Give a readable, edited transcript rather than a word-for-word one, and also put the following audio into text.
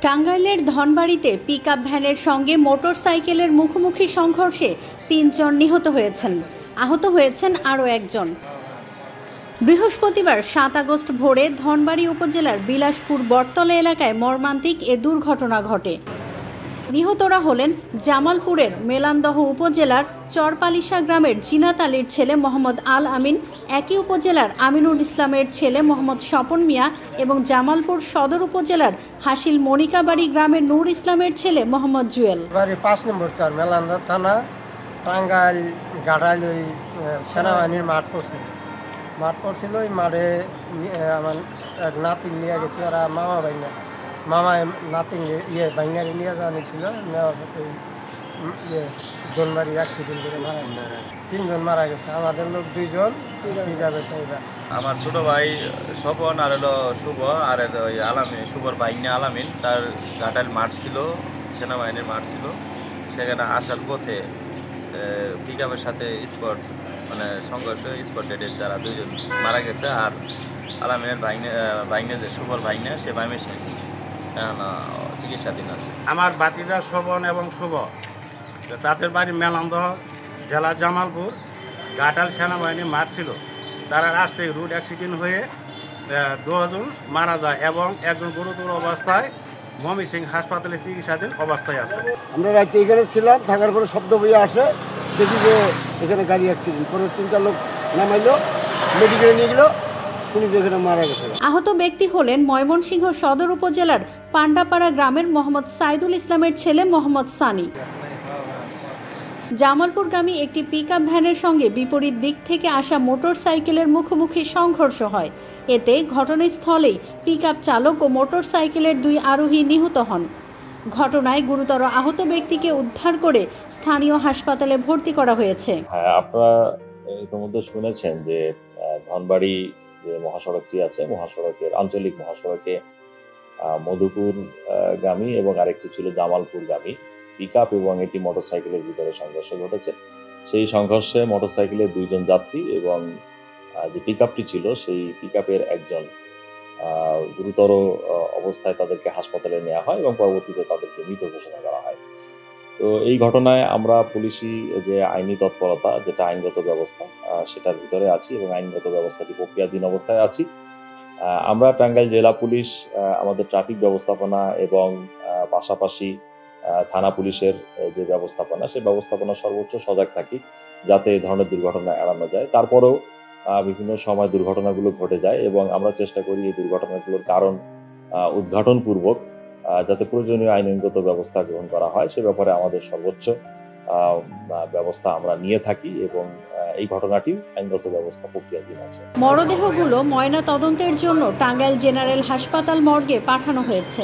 টাঙ্গাইলের ধনবাড়িতে পিকআপ ভ্যানের সঙ্গে মোটরসাইকেলের মুখোমুখি সংঘর্ষে ৩ জন নিহত হয়েছেন। আহত হয়েছেন আরও একজন। বৃহস্পতিবার ৭ আগস্ট ভোরে ধনবাড়ি উপজেলার বিলাসপুর বটতলা এলাকায় মর্মান্তিক এ দুর্ঘটনা ঘটে। নিহতরা হলেন জামালপুরের মেলান্দহ উপজেলার চরপালিশা গ্রামের জিনাত আলীর ছেলে মোহাম্মদ আল আমিন, একই উপজেলার আমিনুল ইসলামের ছেলে মোহাম্মদ স্বপন মিয়া এবং জামালপুর সদর উপজেলার হাসিল মনিকাবাড়ি গ্রামের নূর ইসলামের ছেলে মোহাম্মদ জুয়েল। ৫ নম্বর ৪ মেলান্দহ থানা, টাঙ্গাইল গাড়াইল ওই সেনাবাহিনীর মাঠ পড়ছিল। ওই মাঠে আমার এক নাতিন নিয়ে গেছে, ওরা মামা নাতিন বাইনারি নিয়ে যাওয়া ছিল। নেওয়ার পথে ধনবাড়ি অ্যাক্সিডেন্ট করে মারা গেছে, ৩ জন মারা গেছে। আমাদের লোক 2 জন। আমার ছোট ভাই স্বপন আর হলো শুভ, আর ওই আলামিন, শুভর বাইনা আলামিন, তার ঘাটাল মাঠ ছিল, সেনাবাহিনীর মাঠ ছিল। সেখানে আসার পথে পিকআপের সাথে সংঘর্ষ স্পট ডেটে তারা 2 জন মারা গেছে। আর আলামিনের ভাইনে যে শুভর ভাইনা, সে ভাইমে চিকিৎসাধীন আছে। আমার বাতিজা শোভন এবং শুভ, তাদের বাড়ি মেলান্দহ, জেলা জামালপুর, ঘাটাল সেনাবাহিনী মাঠ ছিল। তারা রাস্তায় রোড অ্যাক্সিডেন্ট হয়ে 2 জন মারা যায় এবং একজন গুরুতর অবস্থায় ময়মনসিংহ হাসপাতালে চিকিৎসাধীন অবস্থায় আছে। আমরা রাতে এখানে ছিলাম, থাকার পরে শব্দ বয়ে আসে, দেখি যে এখানে গাড়ি অ্যাক্সিডেন্ট করে 3টা লোক নামাইলো, মেডিকেলে নিয়ে গেল, শুনি যে এখানে মারা গেছে। আহত ব্যক্তি হলেন ময়মনসিংহ সদর উপজেলার পান্ডাপাড়া গ্রামের মোহাম্মদ সাইদুল ইসলামের ছেলে মোহাম্মদ সানি। জামালপুরগামী একটি পিকআপ ভ্যানের সঙ্গে বিপরীত দিক থেকে আসা মোটরসাইকেলের মুখোমুখি সংঘর্ষ হয়। এতে ঘটনাস্থলেই পিকআপ চালক ও মোটরসাইকেলের 2 আরোহী নিহত হন। ঘটনায় গুরুতর আহত ব্যক্তিকে উদ্ধার করে স্থানীয় হাসপাতালে ভর্তি করা হয়েছে। আপনারা ইতিমধ্যে শুনেছেন যে ধনবাড়ি যে মহাসড়কটি আছে, মহাসড়কের আঞ্চলিক মহাসড়কে মধুপুর গামী এবং আরেকটি ছিল জামালপুর গামী পিকআপ এবং একটি মোটরসাইকেলের ভিতরে সংঘর্ষ ঘটেছে। সেই সংঘর্ষে মোটরসাইকেলের 2 জন যাত্রী এবং যে পিকআপটি ছিল সেই পিকআপের একজন গুরুতর অবস্থায় তাদেরকে হাসপাতালে নেওয়া হয় এবং পরবর্তীতে তাদেরকে মৃত ঘোষণা করা হয়। তো এই ঘটনায় আমরা পুলিশি যে আইনি তৎপরতা, যেটা আইনগত ব্যবস্থা, সেটার ভিতরে আছি এবং আইনগত ব্যবস্থাটি প্রক্রিয়াধীন অবস্থায় আছি। আমরা টাঙ্গাইল জেলা পুলিশ আমাদের ট্রাফিক ব্যবস্থাপনা এবং পাশাপাশি থানা পুলিশের যে ব্যবস্থাপনা, সেই ব্যবস্থাপনা সর্বোচ্চ সজাগ থাকি যাতে এই ধরনের দুর্ঘটনা এড়ানো যায়। তারপরেও বিভিন্ন সময় দুর্ঘটনাগুলো ঘটে যায় এবং আমরা চেষ্টা করি এই দুর্ঘটনাগুলোর কারণ উদ্ঘাটনপূর্বক যাতে প্রয়োজনীয় আইনগত ব্যবস্থা গ্রহণ করা হয়, সে ব্যাপারে আমাদের সর্বোচ্চ ব্যবস্থা আমরা নিয়ে থাকি এবং এই ঘটনাটি আইনগত ব্যবস্থা প্রক্রিয়াধীন আছে। মরদেহগুলো ময়না তদন্তের জন্য টাঙ্গাইল জেনারেল হাসপাতাল মর্গে পাঠানো হয়েছে।